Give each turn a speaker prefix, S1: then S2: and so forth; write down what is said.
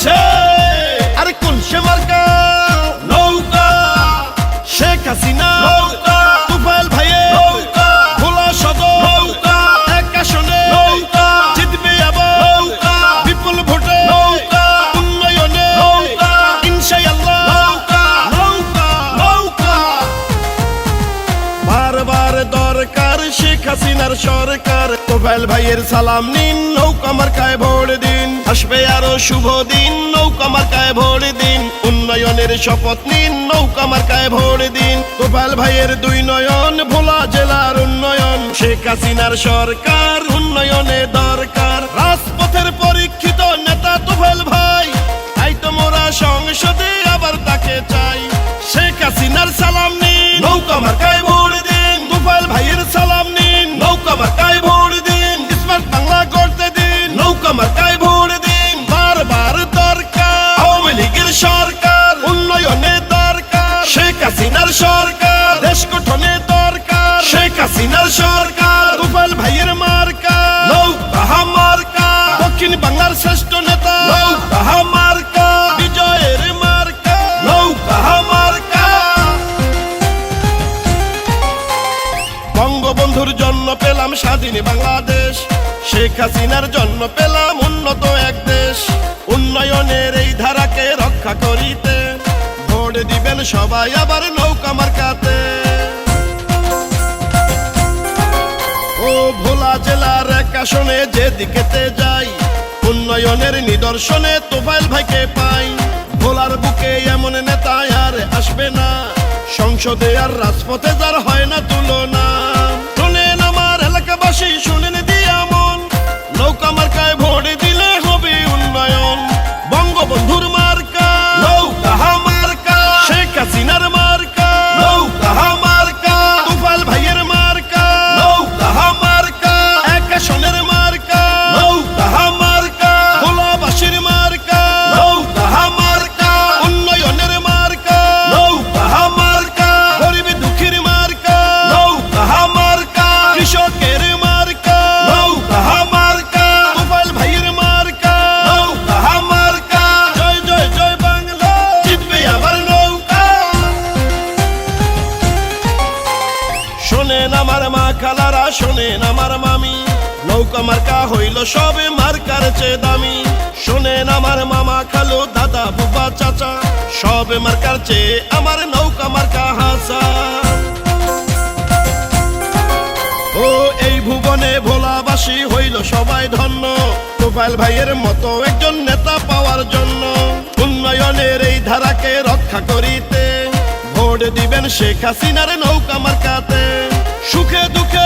S1: আছে। আরে কোন সে মার্কা? নৌকা। শেখ হাসিনা নৌকা, তুফাইল ভাইয়ের নৌকা, ভোলা সদর নৌকা, এক আসনে নৌকা, জিতবে আবার নৌকা, বিপুল ভোটে নৌকা, উন্নয়নে নৌকা, ইনশাআল্লাহ নৌকা, নৌকা, নৌকা। বারবার দরকার শেখ হাসিনার সরকার, তুফাইল ভাইয়ের সালাম নিন, নৌকা মার্কায় ভোট দিন, আসবে আরো শুভ দিন, নৌকা মার্কায় ভোট দিন, উন্নয়নের শপথ নিন, নৌকা মার্কায় ভোট দিন, তুফাইল ভাইয়ের দুই নয়ন, ভোলা জেলার উন্নয়ন, শেখ হাসিনার সরকার উন্নয়নে দরকার, রাজপথের পরীক্ষিত নেতা তুফাইল ভাই, তাই তো মোরা সংসদে আবার তাকে চাই। শেখ হাসিনার সালাম নিন, নৌকা মার্কায় ভোট দিন, তুফাইল ভাইয়ের সালাম নিন, নৌকা মার্কায় ভোট দিন, স্মার্ট বাংলা করতে দিন, নৌকা মার্কায় ভোট দিন। বারবার দরকার আওয়ামী লীগের সরকার, উন্নয়নে দরকার শেখ হাসিনার সরকার, দেশ গঠনে দরকার শেখ হাসিনার সরকার, তুফাইল ভাইয়ের মার্কা নৌকা মার্কা, দক্ষিণ বাংলার শ্রেষ্ঠ নেতা নৌকা মার্কা, বিজয়ের মার্কা নৌকা মার্কা। বঙ্গবন্ধুর জন্য পেলাম স্বাধীন বাংলাদেশ, শেখ হাসিনার জন্য পেলাম উন্নত এক দেশ, উন্নয়নের এই ধারাকে রক্ষা করিতে ভোট দিবেন সবাই আবার নৌকা মার্কাতে। ও ভোলা জেলার এক আসনে যেদিকেতে যাই, উন্নয়নের নিদর্শনে তুফাইল ভাইকে পাই, ভোলার বুকে এমন নেতা আর আসবে না, সংসদে আর রাজপথে যার হয় না তুলনা। শুনেন আমার এলাকাবাসী, শুনেন দিয়া মন, নৌকা মার্কায় ভোট দিলে হবে উন্নয়ন, বঙ্গবন্ধুর মার্কা নৌকা মার্কা, শেখ হাসিনার মার্কা নৌকা মার্কা, তুফাইল ভাইয়ের মার্কা নৌকা মার্কা, এক আসনের মার্কা নৌকা মার্কা, ভোলাবাসীর মার্কা নৌকা মার্কা, উন্নয়নের মার্কা নৌকা মার্কা, গরিব দুঃখীর মার্কা নৌকা মার্কা, কৃষকের মার্কা নৌকা মার্কা, তুফাইল ভাইয়ের মার্কা নৌকা মার্কা। জয় জয় জয় বাংলা, জিতবে আবার নৌকা। শোনেন আমার মা খালারা, শোনেন আমার মামি, নৌকা মার্কা হইল সবে মার্কার চেয়ে দামি, শোনেন আমার মামা খালু দাদা বুবা চাচা, সবে মার্কার চেয়ে আমার নৌকা মার্কা হাসা। ও এই ভুবনে ভোলাবাসী হইল সবাই ধন্য, তুফাইল ভাইয়ের মতো একজন নেতা পাওয়ার জন্য, উন্নয়নের এই ধারাকে রক্ষা করিতে ভোট দিবেন শেখ হাসিনার নৌকা মার্কাতে, সুখে দুঃখে